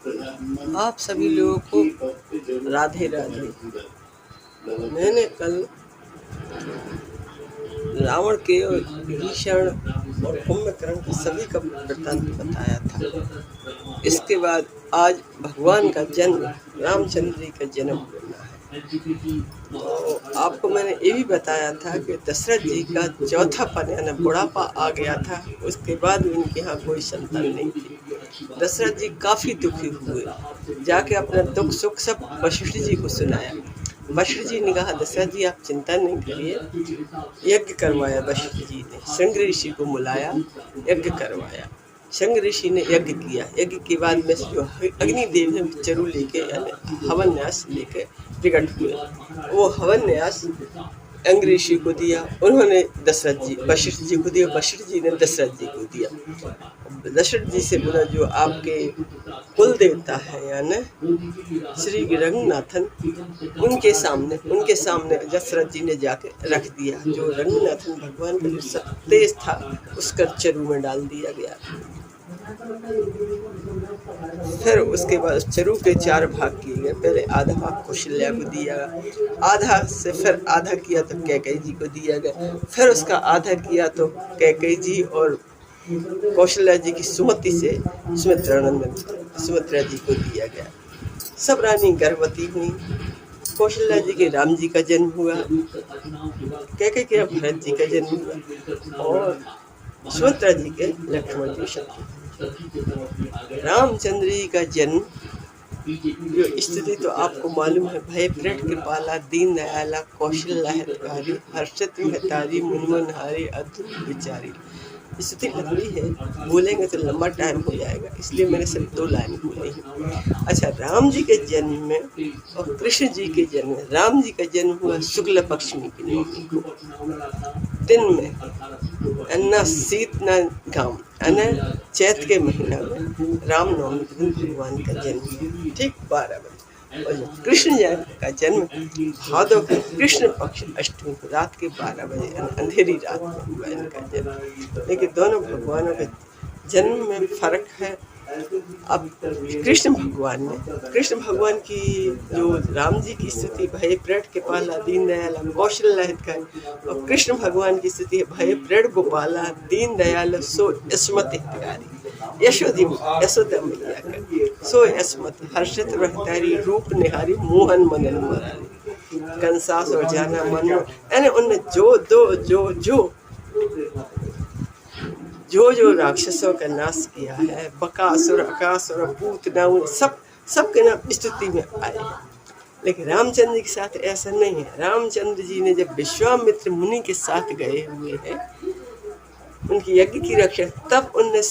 आप सभी लोगों को राधे राधे। मैंने कल रावण के और विभीषण और कुंभकर्ण का सभी का वृत्तांत बताया था। इसके बाद आज भगवान का जन्म, रामचंद्र जी का जन्म होना है। तो आपको मैंने ये भी बताया था कि दशरथ जी का चौथापन यानी बुढ़ापा आ गया था। उसके बाद उनके यहाँ कोई संतान नहीं थी। दशरथ जी काफी दुखी हुए, जाके अपना दुख सुख सब वशिष्ठ जी को सुनाया। वशिष्ठ जी ने कहा, दशरथ जी आप चिंता नहीं करिए। यज्ञ करवाया वशिष्ठ जी ने, श्रृंग ऋषि को बुलाया, यज्ञ करवाया। श्रृंग ऋषि ने यज्ञ किया। यज्ञ के बाद में जो अग्निदेव है चरु लेके यानी हवन न्यास लेके प्रकट हुए। वो हवन न्यास अंग ऋषि को दिया, उन्होंने दशरथ जी वशिष्ठ जी को दिया, वशिष्ठ जी ने दशरथ जी को दिया। दशरथ जी से बोला, जो आपके कुल देवता है यानी श्री रंगनाथन, उनके सामने दशरथ जी ने जाके रख दिया। जो रंगनाथन भगवान का जो सब तेज था उसका चरु में डाल दिया गया। फिर उसके बाद चरु के 4 भाग किए गए। पहले आधा भाग कौशल्या को दिया, आधा से फिर आधा किया तो कैकेयी जी को दिया गया, फिर उसका आधा किया तो कैकेयी जी और कौशल्या जी की सुमति से सुमित्रा जी को दिया गया। सब रानी गर्भवती हुई। कौशल्या जी के राम जी का जन्म हुआ, कैकेयी के भरत जी का जन्म हुआ और सुमित्रा जी के लक्ष्मण जी शत्रुघ्न। रामचंद्र जी का जन्म जो स्थिति तो आपको मालूम है, भय प्रट कृपाला दीन दयाला कौशल्या हितकारी हर्षित महतारी मुनमुनहारी अद्भुत विचारी। स्थिति लंबी है, बोलेंगे तो लंबा टाइम हो जाएगा, इसलिए मैंने सिर्फ 2 लाइन बोली है। अच्छा, राम जी के जन्म में और कृष्ण जी के जन्म में, राम जी का जन्म हुआ शुक्ल पक्षमी की नवमी को दिन में, अन्ना शीत न घाम अन्ना चैत के महीना में रामनवमी के दिन भगवान का जन्म ठीक 12 बजे। और कृष्ण का जन्म भादव के कृष्ण पक्ष अष्टमी को रात के 12 बजे अंधेरी रात में हुआ इनका जन्म। लेकिन दोनों भगवानों के जन्म में फर्क है। अब कृष्ण भगवान की जो राम जी की स्थिति भय प्रट कृपाला दीन दयाला कौशल्या हितकारी, और कृष्ण भगवान की स्थिति है भय प्रट गोपाला दीन दयाल सो स्मृति हितकारी। यशोदा मैया का सो स्मृति हर्षित रहतारी रूप निहारी मोहन मनन मुरारी कंसास और जाना मन, यानी उनने जो राक्षसों का नाश किया है, बकासुर अकासुर पूतना सबके नाम स्तुति में आए हैं। लेकिन रामचंद्र जी के साथ ऐसा नहीं है। रामचंद्र जी ने जब विश्वामित्र मुनि के साथ गए हुए हैं, उनकी यज्ञ की रक्षा, तब उनने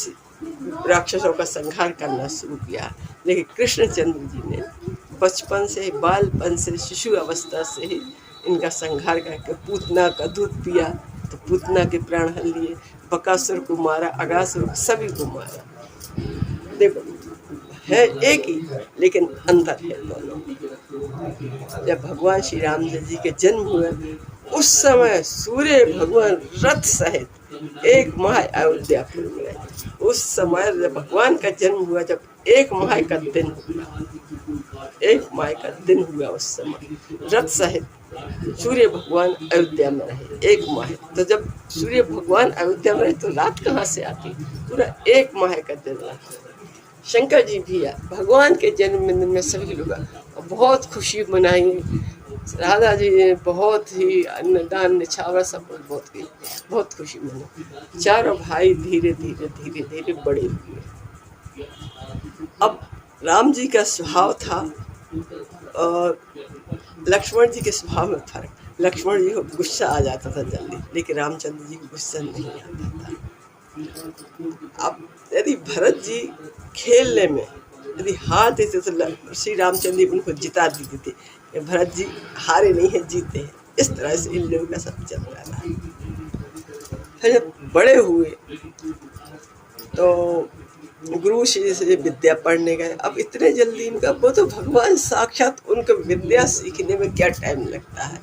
राक्षसों का संहार करना शुरू किया। लेकिन कृष्णचंद्र जी ने बचपन से, बालपन से, शिशु अवस्था से ही इनका संहार करके पूतना का दूध पिया तो पूतना के प्राण हल लिए, बकासुर को मारा, अगासुर सभी को मारा। देखो है एक ही, लेकिन अंतर है दोनों। जब भगवान श्री राम जी के जन्म हुए उस समय सूर्य भगवान रथ सहित 1 माह अयोध्यापुर में रहे। उस समय जब भगवान का जन्म हुआ, जब 1 माह का दिन हुआ, 1 माह का दिन हुआ, उस समय रथ सहित सूर्य भगवान अयोध्या में रहे 1 माह। तो जब सूर्य भगवान अयोध्या में रहे तो रात कहाँ से आती? पूरा 1 माह का दिन रहा। शंकर जी भी भगवान के जन्मदिन में सभी लोग बहुत खुशी मनाई। राधा जी ने बहुत ही अन्नदान निछावर सब बहुत खुशी मनाई। चारों भाई धीरे धीरे बड़े हुए। अब राम जी का स्वभाव था और लक्ष्मण जी के स्वभाव में फर्क। लक्ष्मण जी को गुस्सा आ जाता था जल्दी, लेकिन रामचंद्र जी को गुस्सा नहीं आता था। अब यदि भरत जी खेलने में यदि हारते थे तो श्री रामचंद्र जी उनको जिता देते थे। भरत जी हारे नहीं है, जीते हैं। इस तरह से इन लोगों का सब चल रहा है। फिर जब बड़े हुए तो गुरु श्री से विद्या पढ़ने गए। अब इतने जल्दी इनका, वो तो भगवान साक्षात, उनको विद्या सीखने में क्या टाइम लगता है।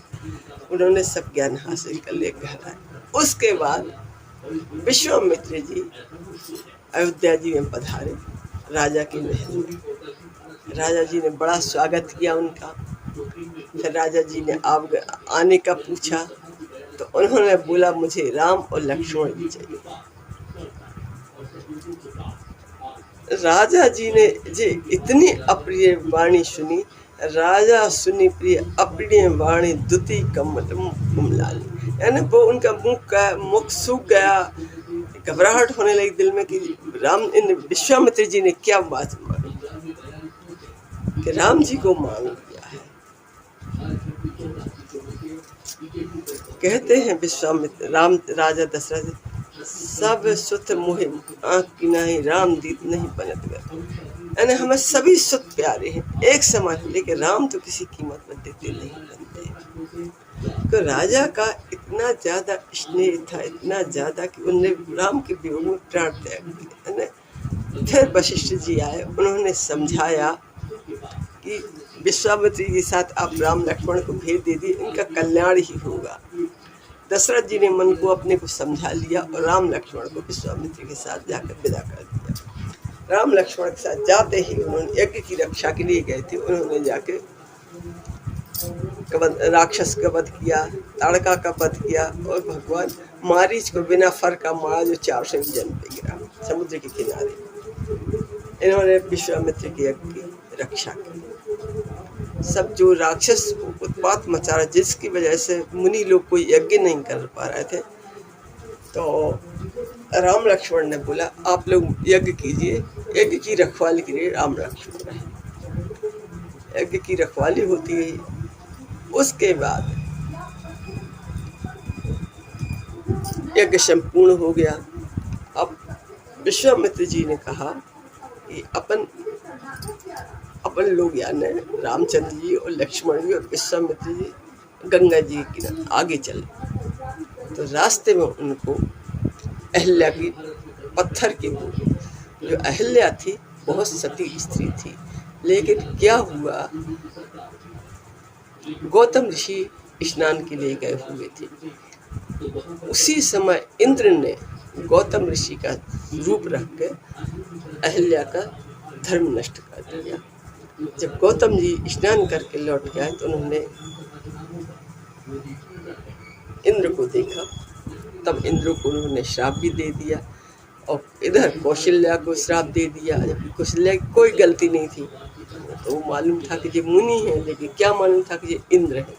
उन्होंने सब ज्ञान हासिल कर लिया घर आए। उसके बाद विश्वामित्र जी अयोध्या जी में पधारे राजा के महल में। राजा जी ने बड़ा स्वागत किया उनका। फिर राजा जी ने आने का पूछा तो उन्होंने बोला मुझे राम और लक्ष्मण जी चाहिए। राजा जी ने जे इतनी अप्रिय वाणी सुनी, राजा सुनी प्रिय अप्रिय वाणी दुति कमल कुमलाली, यानी वो उनका मुख सूख गया, घबराहट होने लगी दिल में कि विश्वामित्र जी ने क्या बात मांगी कि राम जी को मांग लिया है। कहते हैं विश्वामित्र राजा दशरथ सब सुत मोहि आँख की नाही, राम दीत नहीं बनत गए, यानी हमें सभी सुत प्यारे हैं एक समान, लेकिन राम तो किसी कीमत में देते नहीं बनते। तो राजा का इतना ज्यादा स्नेह था, इतना ज्यादा कि उन्होंने राम के वियोग में प्राण त्याग दिया। फिर वशिष्ठ जी आए, उन्होंने समझाया कि विश्वामित्र के साथ आप राम लक्ष्मण को भेज दे दिए, इनका कल्याण ही होगा। दशरथ जी ने मन को अपने को समझा लिया और राम लक्ष्मण को विश्वामित्र के साथ जाकर विदा कर दिया। राम लक्ष्मण के साथ जाते ही उन्होंने यज्ञ की रक्षा के लिए गए थे, उन्होंने जाके राक्षस का वध किया, ताड़का का वध किया और भगवान मारीच को बिना फर का मारा जो 400 जन पे गिरा समुद्र के किनारे। इन्होंने विश्वामित्र के यज्ञ की रक्षा की। सब जो राक्षस उत्पात मचा रहा, जिसकी वजह से मुनि लोग कोई यज्ञ नहीं कर पा रहे थे, तो राम लक्ष्मण ने बोला आप लोग यज्ञ कीजिए। यज्ञ की रखवाली के लिए राम लक्ष्मण रहे। यज्ञ की रखवाली होती है। उसके बाद यज्ञ संपूर्ण हो गया। अब विश्वामित्र जी ने कहा कि अपन लोग यानी रामचंद्र जी और लक्ष्मण जी और विश्वामित्र जी गंगा जी के किनारे आगे चले। तो रास्ते में उनको अहिल्या की पत्थर की जो अहिल्या थी बहुत सती स्त्री थी, लेकिन क्या हुआ, गौतम ऋषि स्नान के लिए गए हुए थे। उसी समय इंद्र ने गौतम ऋषि का रूप रख के अहिल्या का धर्म नष्ट कर दिया। जब गौतम जी स्नान करके लौट के आए तो उन्होंने इंद्र को देखा, तब इंद्र को उन्होंने श्राप भी दे दिया और इधर कौशल्या को श्राप दे दिया। जबकि कौशल्या की कोई गलती नहीं थी, तो मालूम था कि ये मुनि है, लेकिन क्या मालूम था कि ये इंद्र है।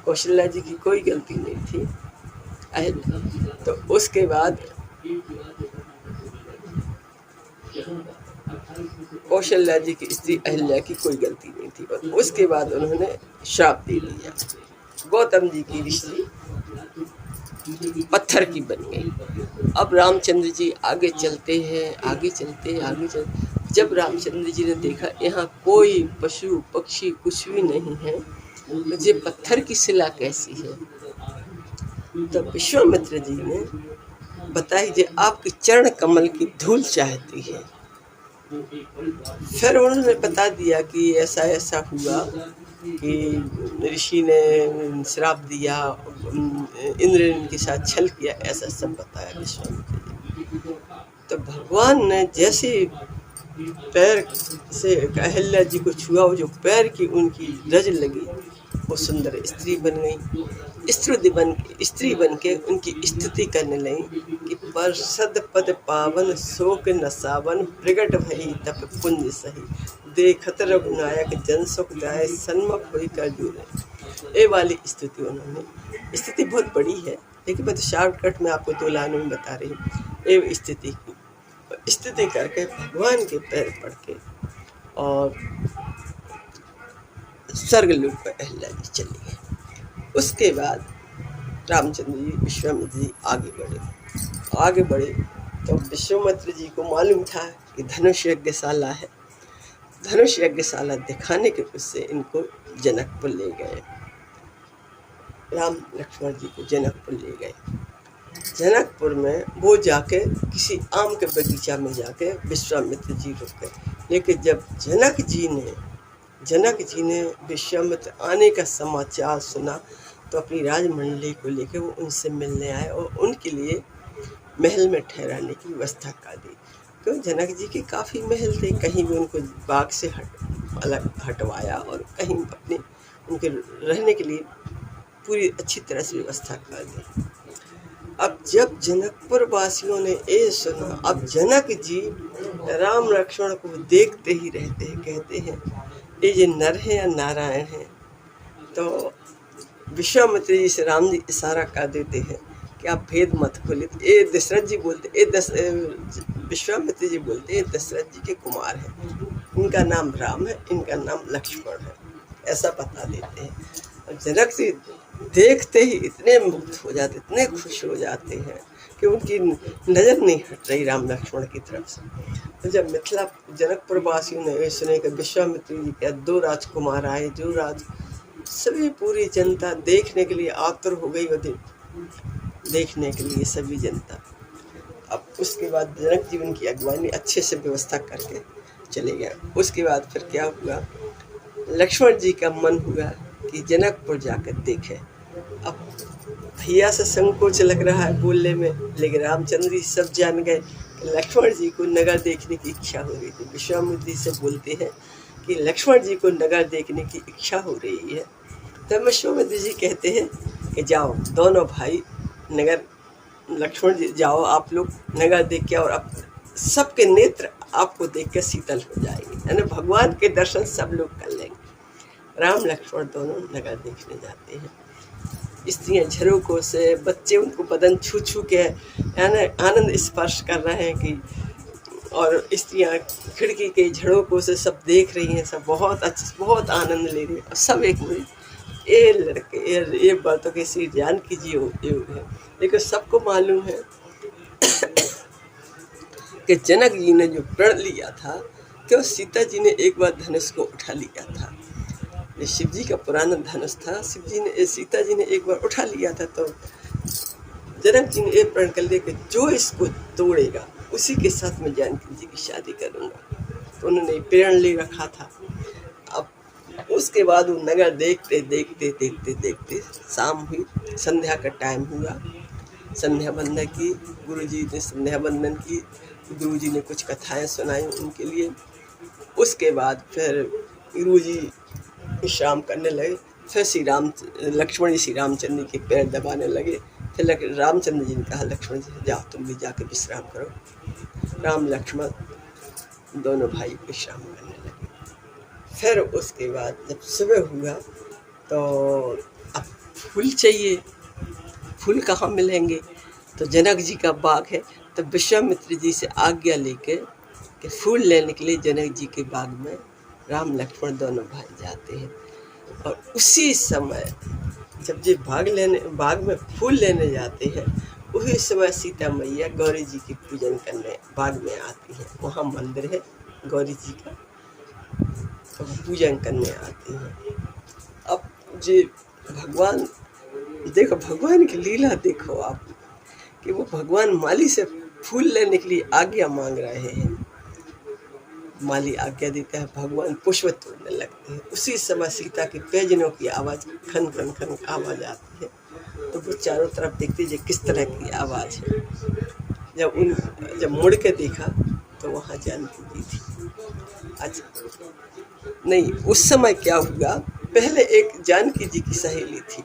कौशल्या जी की कोई गलती नहीं थी। तो उसके बाद कौशल्या जी की स्त्री अहिल्या की कोई गलती नहीं थी और उसके बाद उन्होंने श्राप दे दिया। गौतम जी की ऋषि पत्थर की बन गई। अब रामचंद्र जी आगे चलते हैं। जब रामचंद्र जी ने देखा यहाँ कोई पशु पक्षी कुछ भी नहीं है, मुझे पत्थर की शिला कैसी है, तो विश्वामित्र जी ने बताया कि आपके चरण कमल की धूल चाहती है। फिर उन्होंने बता दिया कि ऐसा ऐसा हुआ कि ऋषि ने श्राप दिया, इंद्र ने इनके साथ छल किया, ऐसा सब बताया विश्वामित्र जी। तो भगवान ने जैसे पैर से अहिल्या जी को छुआ, जो पैर की उनकी रज लगी, वो सुंदर स्त्री बन गई। स्त्री बन के उनकी स्तुति करने लगी कि परसद पद पावन शोक नसावन प्रगट भई तप कुंज सही देखत रघुनायक जन सुख जाए सन्मुख होई कर जुरे। ये वाली स्तुति उन्होंने, स्तुति बहुत बड़ी है लेकिन मैं तो शॉर्टकट में आपको 2 लाइनों में बता रही हूँ। ये स्तुति करके भगवान के पैर पड़ के और स्वर्गलोक पर अहिल्या जी चली गई। उसके बाद रामचंद्र जी विश्वामित्र जी आगे बढ़े तो विश्वामित्र जी को मालूम था कि धनुष यज्ञशाला है। धनुष यज्ञशाला दिखाने के उससे इनको जनकपुर ले गए। राम लक्ष्मण जी को जनकपुर ले गए। जनकपुर में वो जाके किसी आम के बगीचा में जाके विश्वामित्र जी रुक गए। लेकिन जब जनक जी ने विश्वामित्र आने का समाचार सुना तो अपनी राजमंडली को लेकर वो उनसे मिलने आए और उनके लिए महल में ठहराने की व्यवस्था कर दी। क्यों, जनक जी के काफ़ी महल थे, कहीं भी उनको बाग से अलग हटवाया और कहीं अपने उनके रहने के लिए पूरी अच्छी तरह से व्यवस्था कर दी। अब जब जनकपुर वासियों ने ये सुना, अब जनक जी राम लक्ष्मण को देखते ही रहते हैं, कहते हैं ये नर है या नारायण है। तो विश्वामित्र जी से राम जी इशारा कर देते हैं कि आप भेद मत खोलिए। ये दशरथ जी बोलते, विश्वामित्र जी बोलते हैं दशरथ जी के कुमार हैं, इनका नाम राम है, इनका नाम लक्ष्मण है, ऐसा बता देते हैं। और जनक जी देखते ही इतने मुग्ध हो जाते, इतने खुश हो जाते हैं कि उनकी नज़र नहीं हट रही राम लक्ष्मण की तरफ से। तो जब मिथिला जनकपुर वासियों ने सुने कि विश्वामित्र जी के 2 राजकुमार आए, जो सभी पूरी जनता देखने के लिए आतुर हो गई, और देखने के लिए सभी जनता। अब उसके बाद जनक जी उनकी अगवानी अच्छे से व्यवस्था करके चले गए। उसके बाद फिर क्या हुआ, लक्ष्मण जी का मन हुआ कि जनकपुर जाकर देखे। अब भैया से संकोच लग रहा है बोलने में, लेकिन रामचंद्र जी सब जान गए कि लक्ष्मण जी को नगर देखने की इच्छा हो रही थी। विश्वामित्र जी से बोलते हैं कि लक्ष्मण जी को नगर देखने की इच्छा हो रही है। तब विश्वामित्र जी कहते हैं कि जाओ दोनों भाई नगर, लक्ष्मण जी जाओ आप लोग नगर देख के, और अब सबके नेत्र आपको देख के शीतल हो जाएंगे, यानी भगवान के दर्शन सब लोग कर लेंगे। राम लक्ष्मण दोनों नगर देखने जाते हैं। स्त्रियाँ झरोकों से, बच्चे उनको बदन छू छू के यानी आनंद स्पर्श कर रहे हैं कि, और स्त्रियाँ खिड़की के झरोकों से सब देख रही हैं, सब बहुत अच्छा, बहुत आनंद ले रही हैं। और सब एक में ये लड़के ये बातों के श्री जानकी जी योग है। लेकिन सबको मालूम है कि जनक जी ने जो प्रण लिया था कि सीता जी ने एक बार धनुष को उठा लिया था। ये शिव जी का पुराना धनुष था, शिव जी ने, सीता जी ने एक बार उठा लिया था। तो जनक जी ने एक प्रण कर लिया कि जो इसको तोड़ेगा उसी के साथ मैं जानकी जी की शादी करूँगा। तो उन्होंने प्रण ले रखा था। अब उसके बाद वो नगर देखते देखते देखते देखते शाम हुई, संध्या का टाइम हुआ। संध्या वंदन की, गुरु जी ने संध्या वंदन की, गुरु जी ने कुछ कथाएं सुनाई उनके लिए। उसके बाद फिर गुरु जी विश्राम करने लगे। फिर लक्ष्मण जी श्री रामचंद्र के पैर दबाने लगे। फिर रामचंद्र जी ने कहा लक्ष्मण जी जाओ तुम भी जाके विश्राम करो। राम लक्ष्मण दोनों भाई विश्राम करने लगे। फिर उसके बाद जब सुबह हुआ तो अब फूल चाहिए, फूल कहाँ मिलेंगे। तो जनक जी का बाग है, तो विश्वामित्र जी से आज्ञा लेके कि फूल लेने के लिए जनक जी के बाग में राम लक्ष्मण दोनों भाई जाते हैं। और उसी समय जब ये बाग में फूल लेने जाते हैं, उसी समय सीता मैया गौरी जी की पूजन करने बाग में आती हैं। वहाँ मंदिर है गौरी जी का, तो पूजन करने आती हैं। अब जी भगवान देखो, भगवान की लीला देखो आप, कि वो भगवान माली से फूल लेने के लिए आज्ञा मांग रहे हैं। माली आज्ञा देता है, भगवान पुष्प तोड़ने लगते हैं। उसी समय सीता के पैजनों की आवाज़, खन खन खन आवाज़ आती है। तो वो चारों तरफ देखते हैं किस तरह की आवाज़ है। जब मुड़ के देखा तो वहाँ जानकी जी थी। अच्छा नहीं, उस समय क्या हुआ, पहले एक जानकी जी की सहेली थी,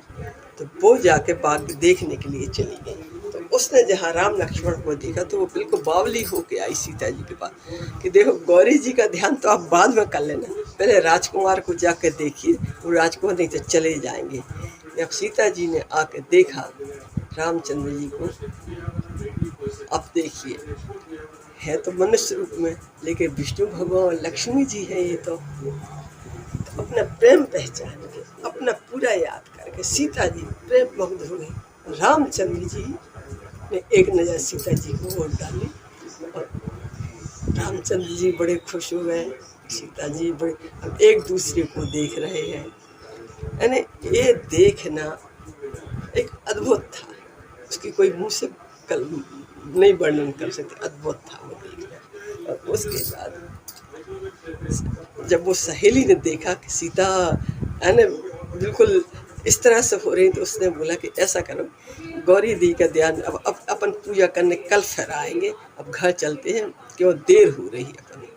तो वो जाके बाग देखने के लिए चली गई। तो उसने जहाँ राम लक्ष्मण को देखा तो वो बिल्कुल बावली होके आई सीता जी के पास कि देखो गौरी जी का ध्यान तो आप बाद में कर लेना, पहले राजकुमार को जाकर देखिए, वो राजकुमार नहीं तो चले जाएंगे। जब सीता जी ने आकर देखा रामचंद्र जी को, अब देखिए है तो मनुष्य रूप में, लेकिन विष्णु भगवान लक्ष्मी जी है। ये तो अपना प्रेम पहचान के, अपना पूरा याद करके सीता जी प्रेम मुग्ध हो गई। रामचंद्र जी ने एक नज़र सीता जी को वोट डाली और रामचंद्र जी बड़े खुश हो गए। सीता जी बड़े, अब एक दूसरे को देख रहे हैं। यानी ये देखना एक अद्भुत था, उसकी कोई मुँह से कल नहीं वर्णन कर सकते, अद्भुत था वो देखना। और उसके बाद जब वो सहेली ने देखा कि सीता यानी बिल्कुल इस तरह से हो रही, तो उसने बोला कि ऐसा करो, गौरी दी का ध्यान अब अपन पूजा करने कल फिर आएंगे, अब घर चलते हैं क्यों देर हो रही है अपनी।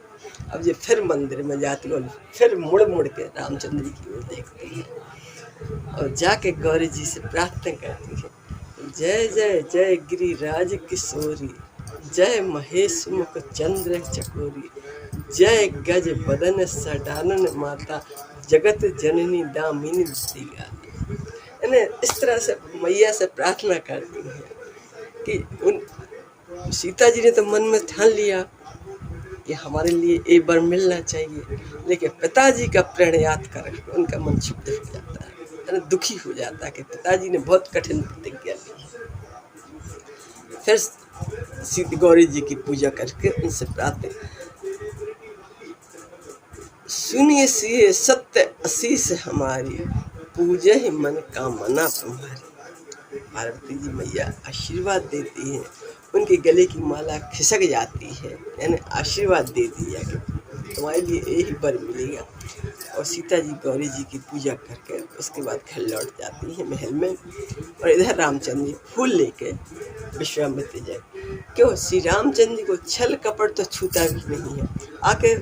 अब ये फिर मंदिर में जाती है और फिर मुड़ मुड़ के रामचंद्र जी की ओर देखती है और जाके गौरी जी से प्रार्थना करती है, जय जय जय गिरिराज किशोरी, जय महेश मुख चंद्र चकोरी, जय गज बदन सडानन माता, जगत जननी दामिनी दिगाली। यानी इस तरह से मैया से प्रार्थना करती हैं कि उन सीता जी ने तो मन में ठान लिया कि हमारे लिए एक बार मिलना चाहिए, लेकिन पिताजी का प्रण याद कर उनका मन क्षुब्ध हो जाता है, यानी दुखी हो जाता है कि पिताजी ने बहुत कठिन प्रतिज्ञा ली। फिर गौरी जी की पूजा करके उनसे प्रार्थना, सुनिए सिए सत्य आशीष हमारी, पूजा ही मन कामना तुम्हारी। पार्वती जी मैया आशीर्वाद देती हैं, उनके गले की माला खिसक जाती है, यानी आशीर्वाद दे दिया कि तुम्हारे लिए यही वर मिलेगा। और सीता जी गौरी जी की पूजा करके उसके बाद घर लौट जाती हैं महल में, और इधर रामचंद्र जी फूल लेके विश्वामित्र जी, क्यों श्री रामचंद्र जी को छल कपट तो छूता भी नहीं है। आके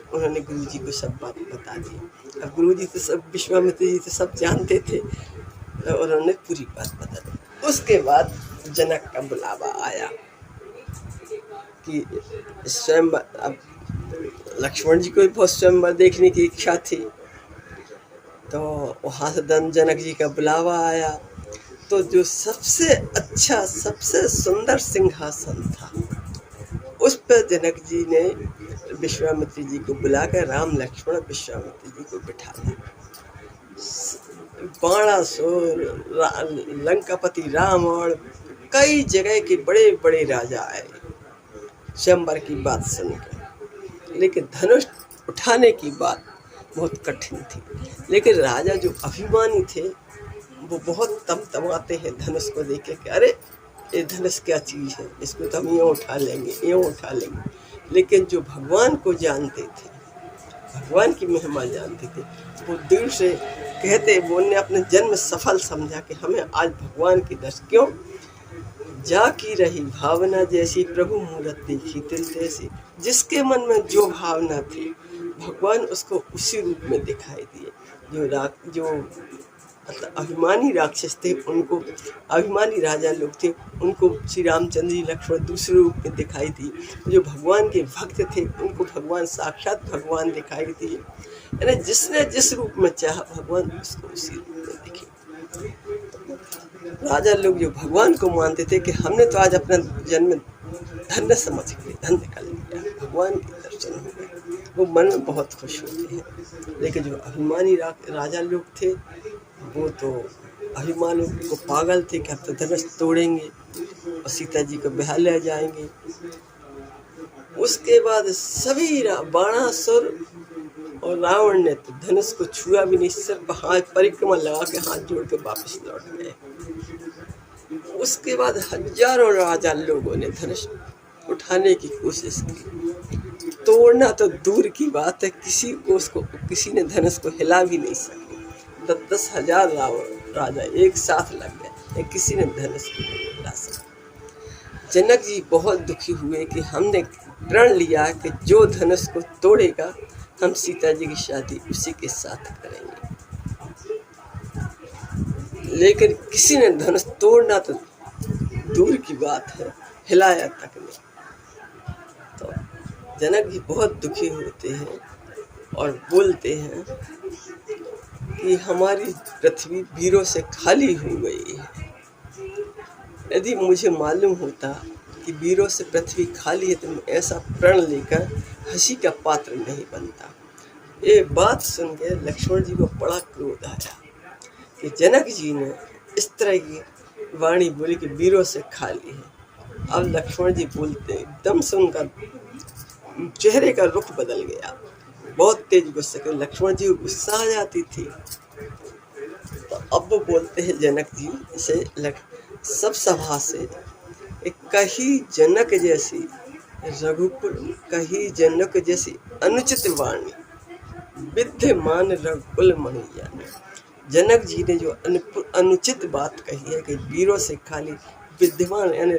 उन्होंने गुरु जी को सब बात बता दी। अब गुरु जी तो सब, विश्वामित्र जी तो सब जानते थे, तो उन्होंने पूरी बात बता दी। उसके बाद जनक का बुलावा आया कि स्वयंवर, अब लक्ष्मण जी को भी बहुत स्वयंवर देखने की इच्छा थी, तो वहाँ से जनक जी का बुलावा आया। तो जो सबसे अच्छा सबसे सुंदर सिंहासन था उस पर जनक जी ने विश्वामित्र जी को बुलाकर राम लक्ष्मण विश्वामित्र जी को बिठा दिया। बाणासुर, लंकापति रावण, कई जगह के बड़े बड़े राजा आए स्वयंवर की बात सुनकर, लेकिन धनुष उठाने की बात बहुत कठिन थी। लेकिन राजा जो अभिमानी थे वो बहुत तमतमाते हैं धनुष को देख के, अरे ये धनुष क्या चीज़ है, इसको तो हम यूँ उठा लेंगे, यूँ उठा लेंगे। लेकिन जो भगवान को जानते थे, भगवान की महिमा जानते थे, वो दिल से कहते, वो ने अपने जन्म सफल समझा कि हमें आज भगवान की दर्शन, क्यों जा की रही भावना जैसी, प्रभु मूरत देखी तिल तैसी। जिसके मन में जो भावना थी भगवान उसको उसी रूप में दिखाई दिए। जो अभिमानी राक्षस थे, उनको अभिमानी राजा लोग थे, उनको श्री रामचंद्र जी लक्ष्मण दूसरे रूप में दिखाई दी। जो भगवान के भक्त थे उनको भगवान साक्षात भगवान दिखाई दिए। यानी जिसने जिस रूप में चाहा भगवान उसको उसी रूप में दिखे। राजा लोग जो भगवान को मानते थे कि हमने तो आज अपना जन्म धन्य समझ के धन्य कर लिया, भगवान के दर्शन हो गए, वो मन में बहुत खुश होते हैं। लेकिन जो अभिमानी राजा लोग थे वो तो अभिमान को पागल थे कि अब तो धनुष तोड़ेंगे और सीता जी को बिहार ले जाएंगे। उसके बाद सभी बाणासुर और रावण ने तो धनुष को छुआ भी नहीं, सिर्फ हाथ परिक्रमा लगा के हाथ जोड़ के वापस लौट गए। उसके बाद हजारों राजा लोगों ने धनुष उठाने की कोशिश की, तोड़ना तो दूर की बात है, किसी ने धनुष को हिला भी नहीं सके। 10 हजार राजा एक साथ लग गए, किसी ने धनुष को नहीं हिला सका। जनक जी बहुत दुखी हुए कि हमने प्रण लिया कि जो धनुष को तोड़ेगा हम सीता जी की शादी उसी के साथ करेंगे, लेकिन किसी ने धनुष तोड़ना तो दूर की बात है, हिलाया तक नहीं। तो जनक जी बहुत दुखी होते हैं और बोलते हैं कि हमारी पृथ्वी वीरों से खाली हो गई है। यदि मुझे मालूम होता कि वीरों से पृथ्वी खाली है तो मैं ऐसा प्रण लेकर हंसी का पात्र नहीं बनता। ये बात सुन के लक्ष्मण जी को बड़ा क्रोध आया कि जनक जी ने इस तरह की वाणी बोली कि वीरों से खाली है। अब लक्ष्मण जी बोलते एकदम से उनका चेहरे का रुख बदल गया, बहुत तेज गुस्से के लक्ष्मण जी को गुस्सा आ जाती थी। तो अब वो बोलते हैं जनक जी से सब सभा से, कही जनक जैसी रघुकुल, कही जनक जैसी अनुचित वाणी, विद्यमान रघुकुल मणि जाने। जनक जी ने जो अनुचित बात कही है कि वीरों से खाली, विद्यमान यानी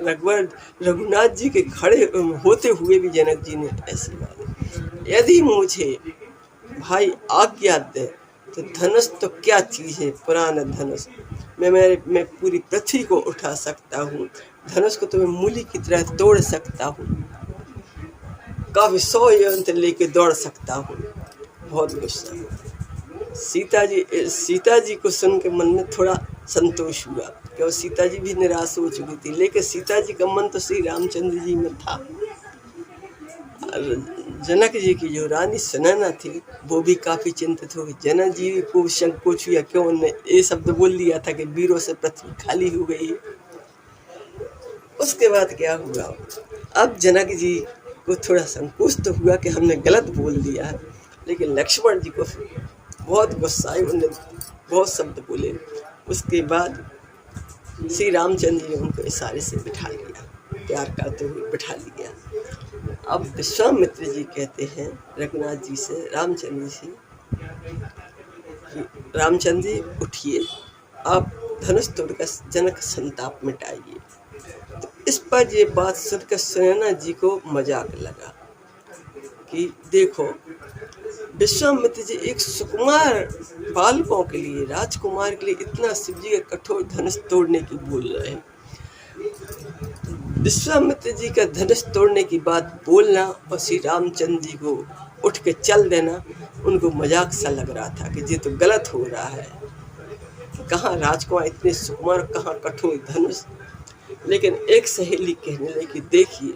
रघुनाथ जी के खड़े होते हुए भी जनक जी ने ऐसी बात, यदि मुझे भाई आज्ञा दे तो धनुष तो क्या चीज़ है, पुराना धनुष। मैं पूरी पृथ्वी को उठा सकता हूँ, धनुष को तो मैं मूली की तरह तोड़ सकता हूँ, काफी 100 यंत्र लेके दौड़ सकता हूँ। बहुत गुस्सा हुआ। सीता जी को सुन के मन में थोड़ा संतोष हुआ, क्योंकि सीता जी भी निराश हो चुकी थी, लेकिन सीता जी का मन तो श्री रामचंद्र जी में था। जनक जी की जो रानी सुनैना थी वो भी काफी चिंतित हो गई। जनक जी को संकोच हुआ, क्यों उन्होंने ये शब्द बोल दिया था कि वीरों से पृथ्वी खाली हो गई। उसके बाद क्या हुआ, अब जनक जी को थोड़ा संकोच तो हुआ कि हमने गलत बोल दिया है, लेकिन लक्ष्मण जी को बहुत गुस्सा आया, उन्होंने बहुत शब्द बोले। उसके बाद श्री रामचंद्र जी ने उनको इशारे से बिठा लिया, प्यार करते हुए बिठा लिया। अब विश्वामित्र जी कहते हैं रघुनाथ जी से, रामचंद्र जी से, रामचंद्र जी उठिए, आप धनुष तोड़कर जनक संताप मिटाइए। तो इस पर ये बात सुनकर सुनैना जी को मजाक लगा कि देखो विश्वामित्र जी एक सुकुमार बालकों के लिए, राजकुमार के लिए इतना शिव जी का कठोर धनुष तोड़ने की बोल रहे हैं। विश्वामित्र जी का धनुष तोड़ने की बात बोलना और श्री रामचंद्र जी को उठ के चल देना उनको मजाक सा लग रहा था कि ये तो गलत हो रहा है, कहाँ राजकुमार इतने सुकुमार, कहाँ कठोर धनुष। लेकिन एक सहेली कहने लगी, देखिए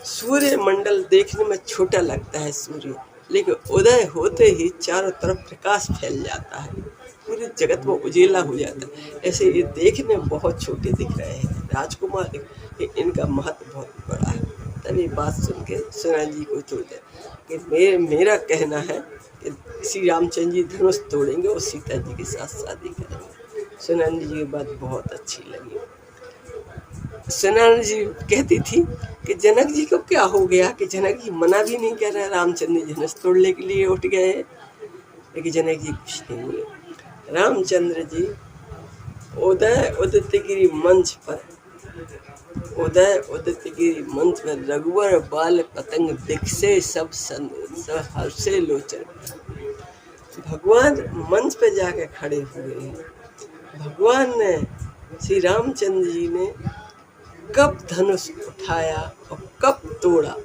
सूर्य मंडल देखने में छोटा लगता है सूर्य, लेकिन उदय होते ही चारों तरफ प्रकाश फैल जाता है, पूरे जगत में उजेला हो जाता है। ऐसे ये देखने में बहुत छोटे दिख रहे हैं राजकुमार, इनका महत्व बहुत बड़ा है। तभी बात सुन के सुनैना जी को छोड़ दे कि मेरा कहना है कि श्री रामचंद्र जी धनुष तोड़ेंगे और सीता जी के साथ शादी करेंगे। सुनैना जी की बात बहुत अच्छी लगी। सुनैना जी कहती थी कि जनक जी को क्या हो गया कि जनक जी मना भी नहीं कर रहे, रामचंद्र जी धनुष तोड़ने के लिए उठ गए, लेकिन जनक जी कुछ नहीं बोले। रामचंद्र जी उदितगिरी मंच पर रघुवर बाल पतंग दिखसे सब हर्षे लोचन। भगवान मंच पे जाके खड़े हुए हैं। भगवान ने, श्री रामचंद्र जी ने कब धनुष उठाया और कब तोड़ा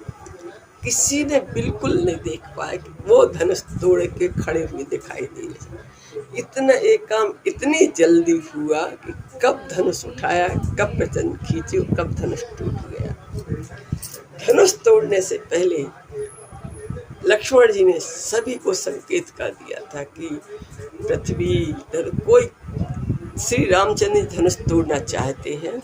किसी ने बिल्कुल नहीं देख पाया कि वो धनुष तोड़ के खड़े हुए दिखाई दे रहे। इतना एक काम इतनी जल्दी हुआ कि कब धनुष उठाया, कब प्रचंड खींची और कब धनुष टूट गया। धनुष तोड़ने से पहले लक्ष्मण जी ने सभी को संकेत कर दिया था कि पृथ्वी कोई श्री रामचंद्र धनुष तोड़ना चाहते हैं,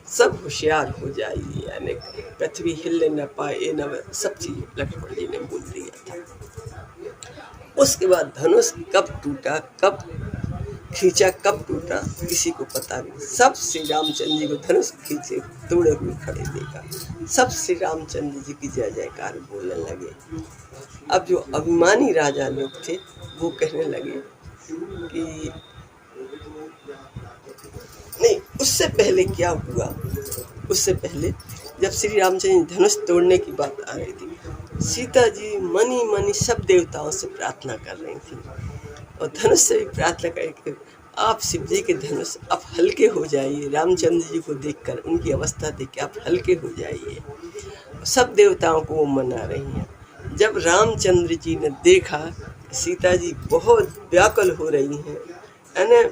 सब होशियार हो जाइए, यानी पृथ्वी हिलने न पाए न, सब चीज लक्ष्मण जी ने बोल दिया था। उसके बाद धनुष कब टूटा, कब खींचा, कब टूटा किसी को पता नहीं। सब श्री रामचंद्र जी को धनुष खींचे तोड़े हुए खड़े देखा, सब श्री रामचंद्र जी की जय जयकार बोलने लगे। अब जो अभिमानी राजा लोग थे वो कहने लगे कि नहीं, उससे पहले क्या हुआ, उससे पहले जब श्री रामचंद्र धनुष तोड़ने की बात आ रही थी, सीता जी मनी मनी सब देवताओं से प्रार्थना कर रही थी और धनुष से भी प्रार्थना करके आप शिव जी के धनुष आप हल्के हो जाइए। रामचंद्र जी को देखकर उनकी अवस्था देख के आप हल्के हो जाइए। सब देवताओं को वो मना रही हैं। जब रामचंद्र जी ने देखा सीता जी बहुत व्याकुल हो रही हैं, यानी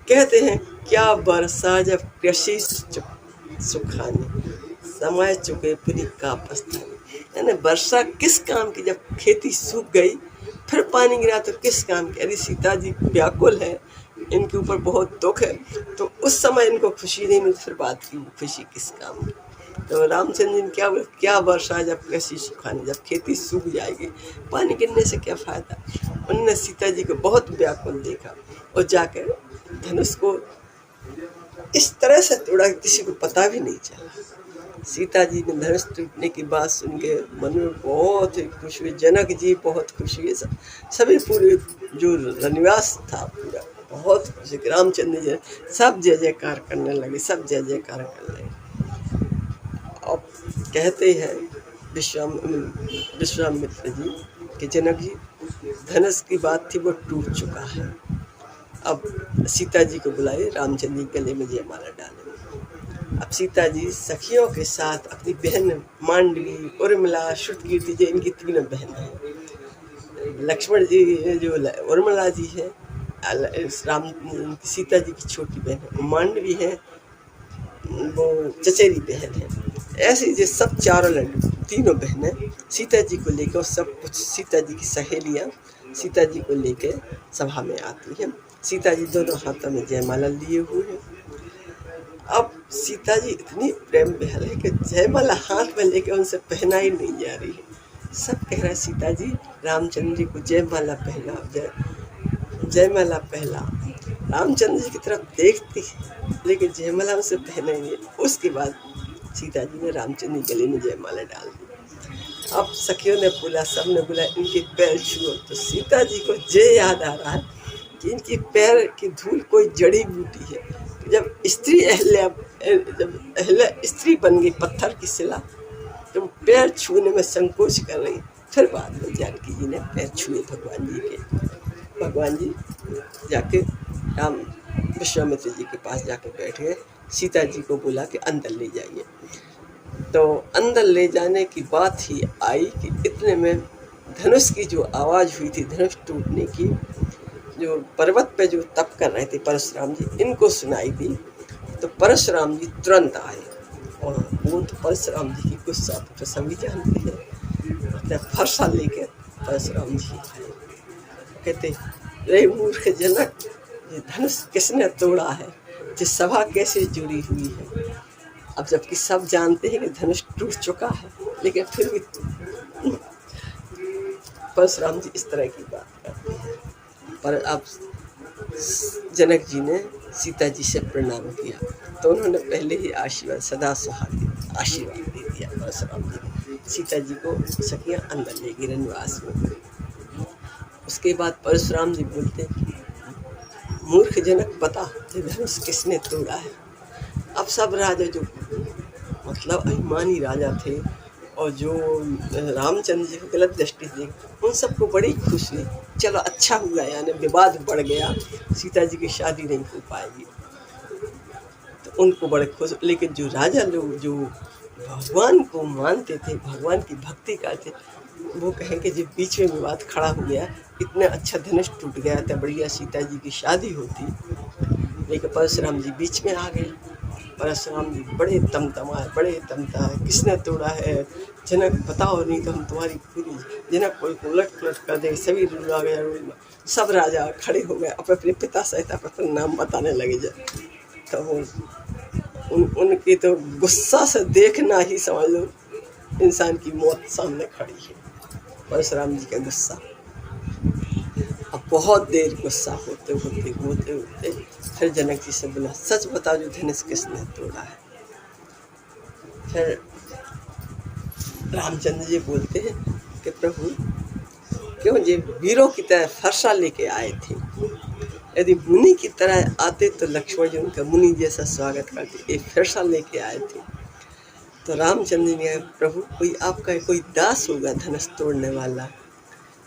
कहते हैं क्या वर्षा जब कृषि सुखाने समय चुके पुरी का पछताने, यानी वर्षा किस काम की, जब खेती सूख गई फिर पानी गिरा तो किस काम की। यदि सीता जी व्याकुल है, इनके ऊपर बहुत दुख है, तो उस समय इनको खुशी नहीं मिली, फिर बात की खुशी किस काम की। तो रामचंद्र जी ने क्या बोला, क्या वर्षा जब कृषि सुखाने, जब खेती सूख जाएगी पानी गिरने से क्या फायदा। उन्होंने सीता जी को बहुत व्याकुल देखा और जाकर धनुष को इस तरह से तोड़ा किसी को पता भी नहीं चला। सीता जी ने धनुष टूटने की बात सुन के मन में बहुत ही खुश हुए, जनक जी बहुत खुश हुए, सभी पूरे जो रनिवास था पूरा बहुत खुश। रामचंद्र जी सब जय जयकार करने लगे, सब जय जयकार करने लगे। अब कहते हैं विश्वामित्र जी कि जनक जी, धनुष की बात थी वो टूट चुका है, अब सीता जी को बुलाइए, रामचंद्र जी गले में जयमाला डालें। अब सीता जी सखियों के साथ अपनी बहन मांडवी, उर्मिला, श्रुतकीर्ति जी, इनकी तीनों बहन हैं। लक्ष्मण जी जो उर्मिला जी है, सीता जी की छोटी बहन है, मांडवी है वो चचेरी बहन है। ऐसे जो सब चारों तीनों बहनें सीता जी को लेकर, सब कुछ सीता जी की सहेलियाँ सीता जी को लेकर सभा में आती हैं। सीता जी दोनों हाथों में जयमाला लिए हुए हैं। अब सीता जी इतनी प्रेम विहल है कि जयमाला हाथ में लेकर उनसे पहनाई नहीं जा रही है। सब कह रहे हैं सीता जी रामचंद्र जी को जयमाला पहना, जयमाला पहला। रामचंद्र जी की तरफ देखती लेकिन जयमाला उनसे पहने नहीं। उसके बाद सीता जी ने रामचंद्र जी गले में जयमाला डाल दी। अब सखियों ने बोला, सब ने बोला इनके पैर छुओ, तो सीता जी को ये याद आ रहा है कि इनकी पैर की धूल कोई जड़ी बूटी है। जब अहल्या स्त्री बन गई पत्थर की शिला, तो पैर छूने में संकोच कर रही। फिर बाद में जानकी जी ने पैर छुए भगवान जी के। भगवान जी जाके राम विश्वामित्र जी के पास जाके बैठ गए। सीता जी को बोला कि अंदर ले जाइए। तो अंदर ले जाने की बात ही आई कि इतने में धनुष की जो आवाज़ हुई थी, धनुष टूटने की, जो पर्वत पे जो तप कर रहे थे परशुराम जी, इनको सुनाई दी। तो परशुराम जी तुरंत आए और वो तो परशुराम जी की गुस्सा तो सभी जानते हैं। फरसा लेकर परशुराम जी आए, कहते रे मूर्ख जनक, ये धनुष किसने तोड़ा है, ये सभा कैसे जुड़ी हुई है। अब जबकि सब जानते हैं कि धनुष टूट चुका है, लेकिन फिर भी परशुराम जी इस तरह की बात करते हैं। पर अब जनक जी ने सीता जी से प्रणाम किया तो उन्होंने पहले ही आशीर्वाद, सदा सुहागिन आशीर्वाद दे दिया परशुराम जी ने। सीता जी को सखियाँ अंदर ले गई रनवास में। उसके बाद परशुराम जी बोलते, मूर्ख जनक, बता ये धनुष किसने तोड़ा है। अब सब राजा जो मतलब अभिमानी राजा थे और जो रामचंद्र जी को गलत दृष्टि थी, उन सबको बड़ी खुशी, चलो अच्छा हुआ, यानी विवाद बढ़ गया, सीता जी की शादी नहीं हो पाएगी, तो उनको बड़े खुश। लेकिन जो राजा लोग जो भगवान को मानते थे, भगवान की भक्ति करते, वो कहें कि जब बीच में विवाद खड़ा हो गया, इतना अच्छा धनुष टूट गया था, बढ़िया सीता जी की शादी होती, लेकिन परशुराम जी बीच में आ गए। परशुराम जी बड़े तमतमाए, किसने तोड़ा है जनक, बताओ, नहीं तो हम तुम्हारी पूरी जनक को उलट पुलट कर देंगे। सभी रूल आ गया, सब राजा खड़े हो गए, अपने अपने पिता सहित अपना नाम बताने लगे। तो उनकी तो गुस्सा से देखना ही समझ लो इंसान की मौत सामने खड़ी है। परशुराम जी का गुस्सा, अब बहुत देर गुस्सा होते फिर जनक जी से बोला, सच बताओ जो धनुष किसने तोड़ा है। फिर रामचंद्र जी बोलते हैं कि प्रभु, क्यों ये वीरों की तरह फरसा लेके आए थे, यदि मुनि की तरह आते तो लक्ष्मण जी उनका मुनि जैसा स्वागत करते, एक फरसा लेके आए थे। तो रामचंद्र जी ने, प्रभु कोई आपका कोई दास होगा धनुष तोड़ने वाला।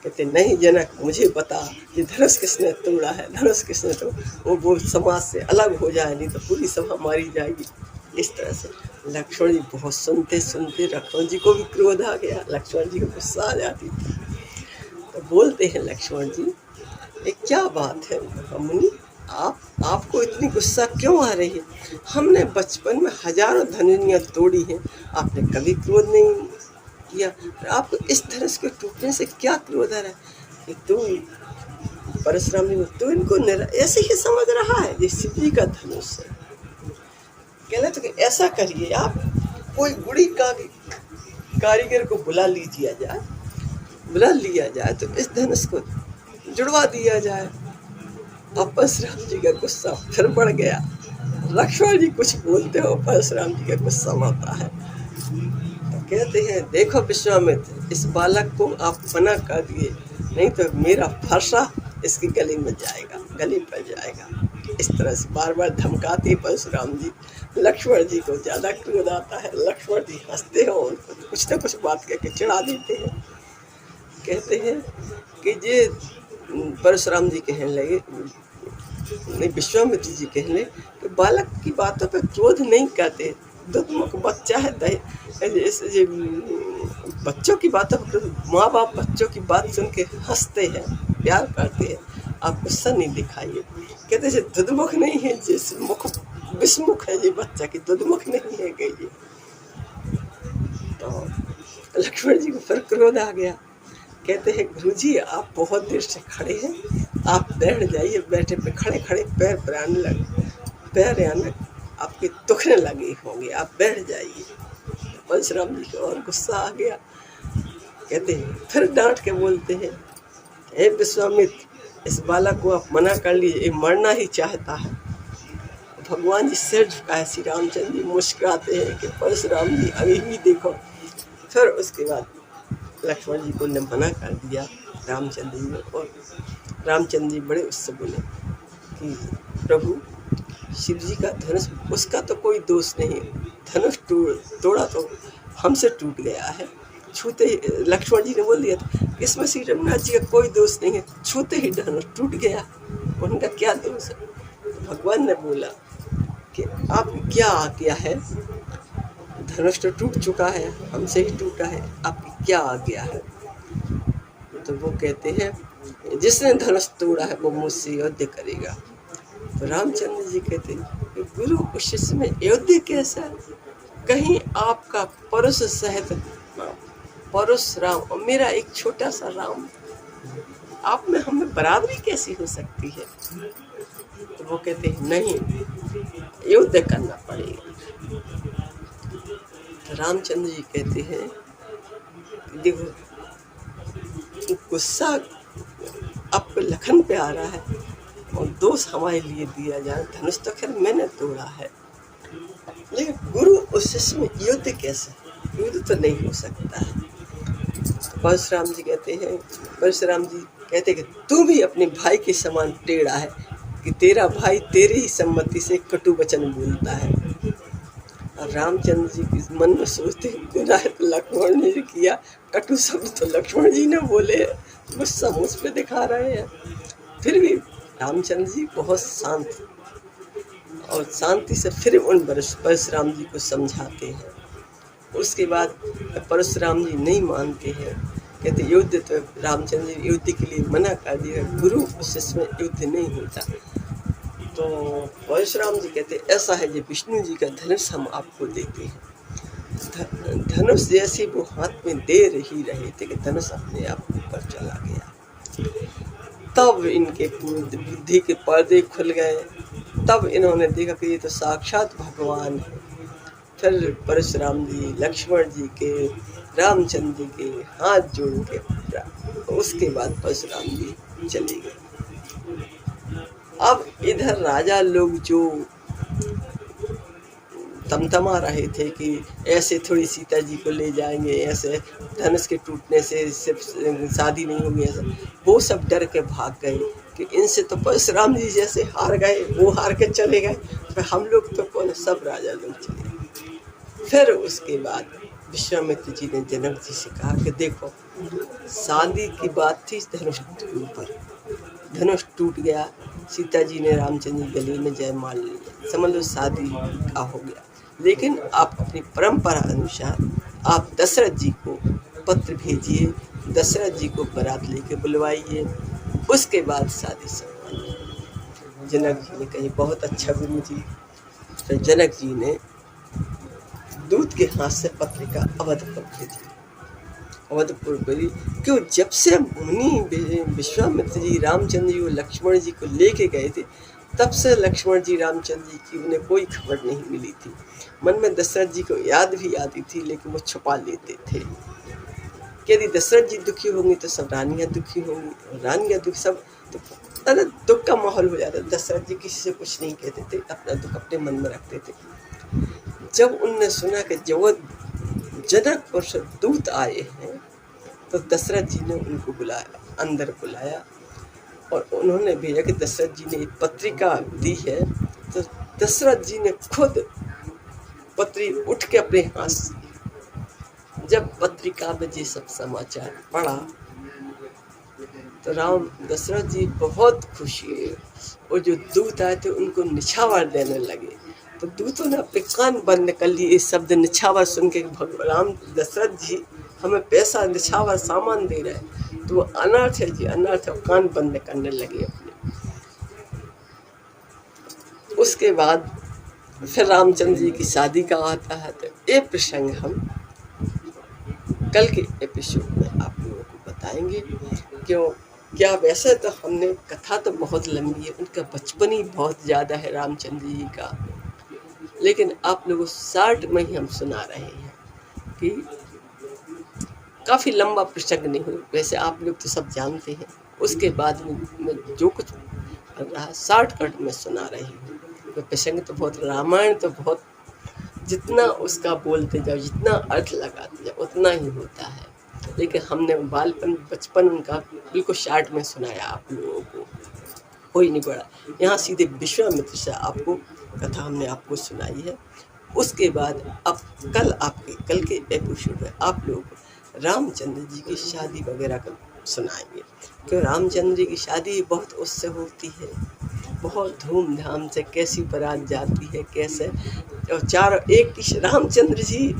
कहते नहीं जनक, मुझे बता ये धनुष किसने तोड़ा है, धनुष किसने तोड़ा, वो समाज से अलग हो जाए, नहीं तो पूरी सभा मारी जाएगी। इस तरह से लक्ष्मण जी बहुत सुनते लक्ष्मण जी को भी क्रोध आ गया, लक्ष्मण जी को गुस्सा आ जाती थी। तो बोलते हैं लक्ष्मण जी, ये क्या बात है मुनि, आपको इतनी गुस्सा क्यों आ रही है। हमने बचपन में हजारों धनुषियाँ तोड़ी हैं, आपने कभी क्रोध नहीं किया, आपको इस धनुष के टूटने से क्या क्रोध आ रहा है। तू परशुराम जी, तो इनको ऐसे ही समझ रहा है ये शिव जी का धनुष है। कहले तो ऐसा करिए, आप कोई गुड़ी का कारीगर को बुला लिया जाए तो इस धनुष को जुड़वा दिया जाए। अब परशुराम जी का गुस्सा फिर बढ़ गया। लक्ष्मण जी कुछ बोलते हो, परशुराम जी का गुस्सा आता है। तो कहते हैं, देखो विश्वामित्र, इस बालक को आप मना कर दिए, नहीं तो मेरा फरसा इसके गले में जाएगा, गले पर जाएगा। इस तरह से बार बार धमकाते हैं परशुराम जी। लक्ष्मण जी को ज़्यादा क्रोध आता है। लक्ष्मण जी हंसते हैं, उनको कुछ ना कुछ बात कह के चिढ़ा देते हैं। कहते हैं कि ये परशुराम जी कहने लगे, नहीं विश्वामित्र जी कहने कि बालक की बातों पर क्रोध नहीं करते, दुधमुख बच्चा है, जैसे बच्चों की बातों पर माँ बाप बच्चों की बात सुन के हंसते हैं, प्यार करते हैं, आप गुस्सा नहीं दिखाइए। कहते हैं दुधमुख नहीं है, जैसे मुख विस्मुख है ये बच्चा, की दुधमुख नहीं है गई। तो लक्ष्मण जी को फिर क्रोध आ गया। कहते हैं गुरुजी आप बहुत देर से खड़े हैं, आप बैठ जाइए। बैठे पे खड़े खड़े पैर पर आने लगे, पैर आने आपके दुखने लगे होंगे, आप बैठ जाइए। परशुराम जी को और गुस्सा आ गया। कहते हैं फिर डांट के बोलते हैं, हे विश्वामित्र, इस बालक को आप मना कर लीजिए, ये मरना ही चाहता है। भगवान जी सिर झुकाए, श्री रामचंद्र जी मुस्कुराते हैं कि परशुराम जी अभी भी देखो। फिर उसके बाद लक्ष्मण जी को ने मना कर दिया रामचंद्र जी ने, और रामचंद्र जी बड़े उससे बोले कि प्रभु शिव जी का धनुष, उसका तो कोई दोष नहीं, धनुष तोड़ा तो हमसे टूट गया है। छूते ही लक्ष्मण जी ने बोल दिया था, इसमें श्री रघुनाथ जी का कोई दोष नहीं है, छूते ही धनुष टूट गया, उनका क्या दोष है। भगवान ने बोला कि आप क्या आज्ञा है, धनुष तो टूट चुका है, हमसे ही टूटा है, आपकी क्या आज्ञा है। तो वो कहते हैं जिसने धनुष तोड़ा है वो मुझसे युद्ध करेगा। तो रामचंद्र जी कहते हैं कि गुरु उस शिष्य में युद्ध कैसा, कहीं आपका परुष सहित परुष राम और मेरा एक छोटा सा राम, आप में हमें बराबरी कैसी हो सकती है। तो वो कहते हैं नहीं, युद्ध करना पड़ेगा। तो रामचंद्र जी कहते हैं देखो गुस्सा अब लखन पे आ रहा है और दोष हमारे लिए दिया जाए, धनुष तो खैर मैंने तोड़ा है, लेकिन गुरु उस शिष्य में युद्ध कैसे, युद्ध तो नहीं हो सकता है। तो परशुराम जी कहते हैं, परशुराम जी कहते हैं कि तू भी अपने भाई के समान टेढ़ा है, कि तेरा भाई तेरी ही सम्मति से कटु वचन बोलता है। और रामचंद्र जी के मन में सोचते गुनाह तो लक्ष्मण ने किया, कटु शब्द तो लक्ष्मण जी ने बोले, गुस्सा मुझ पे दिखा रहे हैं। फिर भी रामचंद्र जी बहुत शांत और शांति से फिर उन परशुराम जी को समझाते हैं। उसके बाद परशुराम जी नहीं मानते हैं, कहते युद्ध तो रामचंद्र जी युद्ध के लिए मना कर दिया, गुरु शिष्य में युद्ध नहीं होता। तो परशुराम जी कहते ऐसा है जो विष्णु जी का धनुष हम आपको देते हैं। धनुष जैसे वो हाथ में दे ही रहे थे कि धनुष अपने आप ऊपर चला गया। तब इनके बुद्धि के पर्दे खुल गए, तब इन्होंने देखा कि ये तो साक्षात भगवान है। फिर परशुराम जी लक्ष्मण जी के रामचंद्र जी के हाथ जोड़ के उसके बाद परशुराम जी चले गए। अब इधर राजा लोग जो तमतमा रहे थे कि ऐसे थोड़ी सीता जी को ले जाएंगे, ऐसे धनुष के टूटने से सिर्फ शादी नहीं होगी, ऐसा वो सब डर के भाग गए कि इनसे तो परशुराम जी जैसे हार गए, वो हार के चले गए, तो हम लोग तो कौन, सब राजा लोग चले गए। फिर उसके बाद विश्वामित्र जी ने जनक जी से कहा कि देखो शादी की बात थी धनुष के ऊपर, धनुष टूट गया, सीता जी ने रामचंद्र जी गले में जयमाल लिया, समझ लो शादी का हो गया। लेकिन आप अपनी परंपरा अनुसार आप दशरथ जी को पत्र भेजिए, दशरथ जी को बारात लेके बुलवाइए, उसके बाद शादी संपन्न। जनक जी ने कही बहुत अच्छा गुरु जी। तो जनक जी ने दूत के हाथ से पत्रिका अवधपुर भेजी। अवधपुर भेजी क्यों, जब से मुनि विश्वामित्र जी रामचंद्र जी को लक्ष्मण जी को लेके गए थे, तब से लक्ष्मण जी रामचंद्र जी की उन्हें कोई खबर नहीं मिली थी। मन में दशरथ जी को याद भी आती थी, लेकिन वो छुपा लेते थे। यदि दशरथ जी दुखी होंगी तो सब रानियाँ दुखी होंगी, और रानियाँ दुखी सब तो दुख का माहौल हो जाता। दशरथ जी किसी से कुछ नहीं कहते थे, अपना दुख अपने मन में रखते थे। जब उनने सुना कि जनकपुर से दूत आए हैं, तो दशरथ जी ने उनको बुलाया, अंदर बुलाया और उन्होंने भेजा कि दशरथ जी ने एक पत्रिका दी है, तो दशरथ जी ने खुद पत्री उठ के अपने हाथ से जब पत्रिका में ये सब समाचार पढ़ा तो राम दशरथ जी बहुत खुशी हुए। और जो दूत आए थे उनको निछावर देने लगे, तो दूतों ने अपने कान बंद कर लिए। इस शब्द निछावर सुन के भगवान राम दशरथ जी हमें पैसा निछावर सामान दे रहे हैं, तो वो अनर्थ है जी, अनर्थ है, कान बंद करने लगे अपने। उसके बाद फिर रामचंद्र जी की शादी का आता है, तो ये प्रसंग हम कल के एपिसोड में आप लोगों को बताएंगे। क्यों क्या वैसे तो हमने कथा तो बहुत लंबी है, उनका बचपन ही बहुत ज़्यादा है रामचंद्र जी का, लेकिन आप लोगों को शार्ट में ही हम सुना रहे हैं कि काफ़ी लंबा प्रसंग नहीं हो। वैसे आप लोग तो सब जानते हैं। उसके बाद में जो कुछ रहा शॉर्टकट में सुना रही हूँ। तो प्रसंग तो बहुत, रामायण तो बहुत, जितना उसका बोलते जाओ, जितना अर्थ लगाते जाओ उतना ही होता है, लेकिन हमने बालपन बचपन उनका बिल्कुल शॉर्ट में सुनाया आप लोगों को, कोई नहीं पड़ा। यहाँ सीधे विश्वामित्र से आपको कथा हमने आपको सुनाई है। उसके बाद अब कल के एपिसोड में आप लोगों को रामचंद्र जी की शादी वगैरह का सुनाएंगे। क्यों रामचंद्र जी की शादी बहुत उससे होती है, बहुत धूमधाम से, कैसी बारात जाती है कैसे, और चारों एक की रामचंद्र जी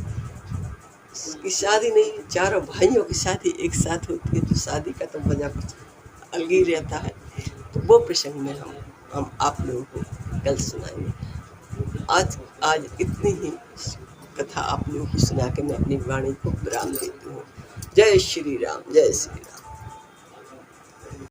की शादी नहीं, चारों भाइयों की शादी एक साथ होती है, तो शादी का तो मजा कुछ अलग ही रहता है। तो वो प्रसंग में हम आप लोगों को कल सुनाएंगे। आज इतनी ही कथा आप लोगों को सुना के मैं अपनी वाणी को विराम देती हूँ। जय श्री राम, जय श्री राम।